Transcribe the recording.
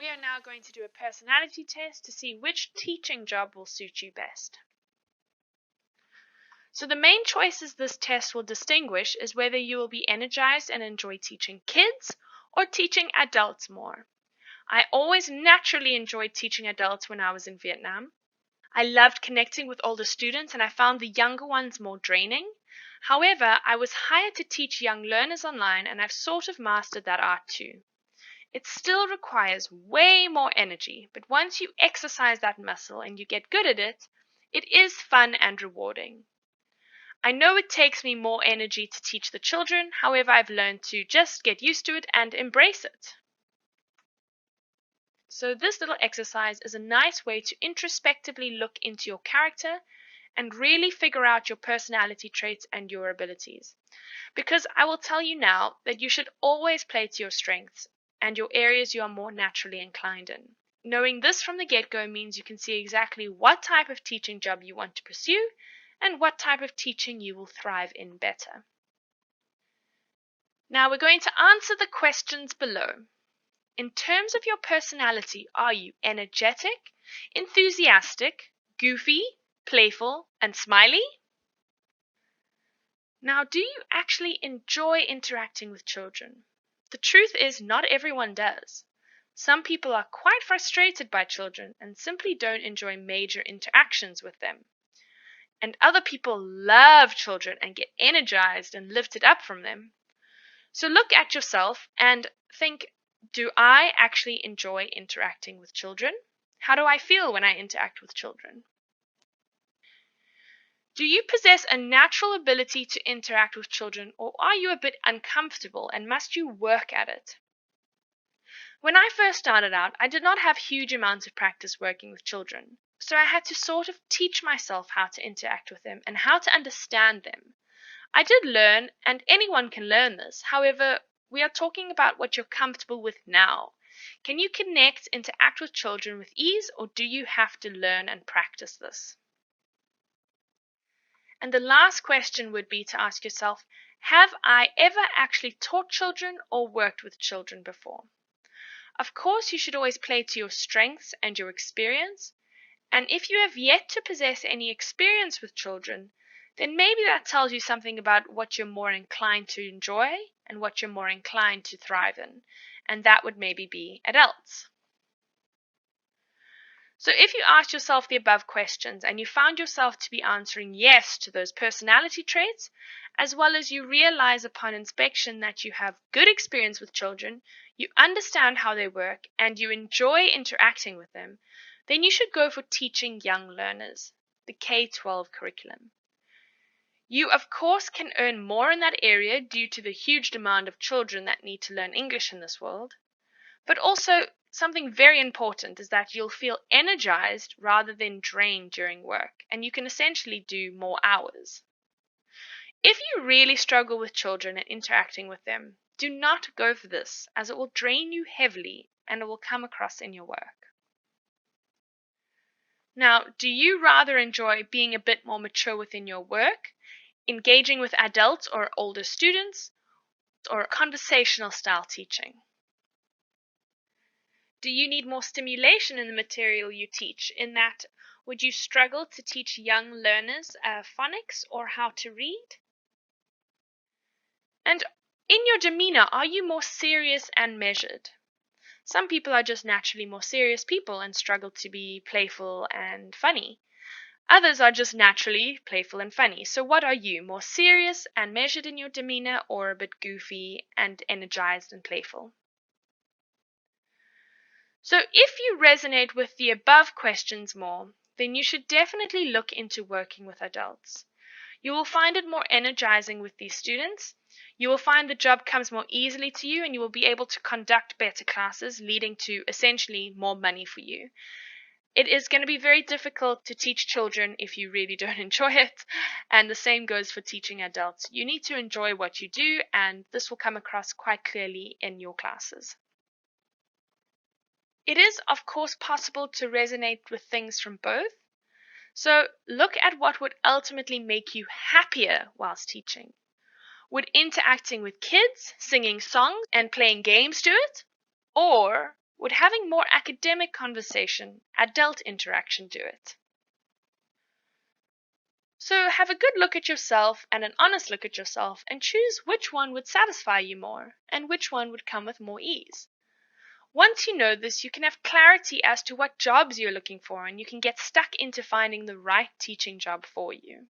We are now going to do a personality test to see which teaching job will suit you best. So the main choices this test will distinguish is whether you will be energized and enjoy teaching kids or teaching adults more. I always naturally enjoyed teaching adults when I was in Vietnam. I loved connecting with older students and I found the younger ones more draining. However, I was hired to teach young learners online and I've sort of mastered that art too. It still requires way more energy, but once you exercise that muscle and you get good at it, it is fun and rewarding. I know it takes me more energy to teach the children, however, I've learned to just get used to it and embrace it. So this little exercise is a nice way to introspectively look into your character and really figure out your personality traits and your abilities. Because I will tell you now that you should always play to your strengths and your areas you are more naturally inclined in. Knowing this from the get-go means you can see exactly what type of teaching job you want to pursue and what type of teaching you will thrive in better. Now we're going to answer the questions below. In terms of your personality, are you energetic, enthusiastic, goofy, playful, and smiley? Now, do you actually enjoy interacting with children? The truth is, not everyone does. Some people are quite frustrated by children and simply don't enjoy major interactions with them. And other people love children and get energized and lifted up from them. So look at yourself and think, do I actually enjoy interacting with children? How do I feel when I interact with children? Do you possess a natural ability to interact with children, or are you a bit uncomfortable and must you work at it? When I first started out, I did not have huge amounts of practice working with children, so I had to sort of teach myself how to interact with them and how to understand them. I did learn, and anyone can learn this. However, we are talking about what you're comfortable with now. Can you connect, interact with children with ease, or do you have to learn and practice this? And the last question would be to ask yourself, have I ever actually taught children or worked with children before? Of course, you should always play to your strengths and your experience. And if you have yet to possess any experience with children, then maybe that tells you something about what you're more inclined to enjoy and what you're more inclined to thrive in. And that would maybe be adults. So if you asked yourself the above questions and you found yourself to be answering yes to those personality traits, as well as you realize upon inspection that you have good experience with children, you understand how they work, and you enjoy interacting with them, then you should go for teaching young learners, the K-12 curriculum. You, of course, can earn more in that area due to the huge demand of children that need to learn English in this world. But also, something very important is that you'll feel energized rather than drained during work, and you can essentially do more hours. If you really struggle with children and interacting with them, do not go for this, as it will drain you heavily and it will come across in your work. Now, do you rather enjoy being a bit more mature within your work, engaging with adults or older students, or conversational style teaching? Do you need more stimulation in the material you teach? In that, would you struggle to teach young learners phonics or how to read? And in your demeanor, are you more serious and measured? Some people are just naturally more serious people and struggle to be playful and funny. Others are just naturally playful and funny. So what are you, more serious and measured in your demeanor, or a bit goofy and energized and playful? So if you resonate with the above questions more, then you should definitely look into working with adults. You will find it more energizing with these students. You will find the job comes more easily to you and you will be able to conduct better classes, leading to essentially more money for you. It is going to be very difficult to teach children if you really don't enjoy it, and the same goes for teaching adults. You need to enjoy what you do, and this will come across quite clearly in your classes. It is, of course, possible to resonate with things from both. So look at what would ultimately make you happier whilst teaching. Would interacting with kids, singing songs, and playing games do it? Or Would having more academic conversation, adult interaction do it? So have a good look at yourself and an honest look at yourself and choose which one would satisfy you more and which one would come with more ease. Once you know this, you can have clarity as to what jobs you're looking for and you can get stuck into finding the right teaching job for you.